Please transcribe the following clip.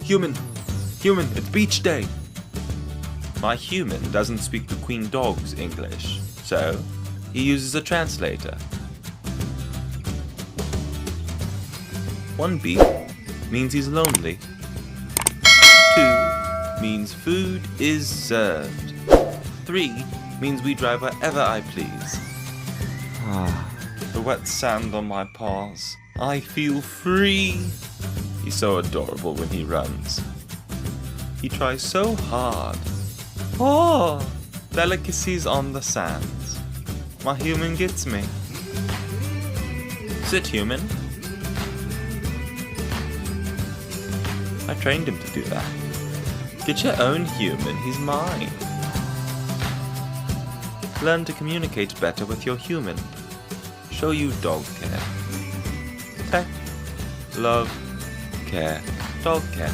Human! Human, it's beach day! My human doesn't speak the Queen Dog's English, so he uses a translator. 1 beep means he's lonely. 2 means food is served. 3 means we drive wherever I please. The wet sand on my paws. I feel free. He's so adorable when he runs. He tries so hard. Oh, delicacies on the sands. My human gets me. Sit, human. I trained him to do that. Get your own human, he's mine. Learn to communicate better with your human. Show you dog care. Pet, love, care, dog care.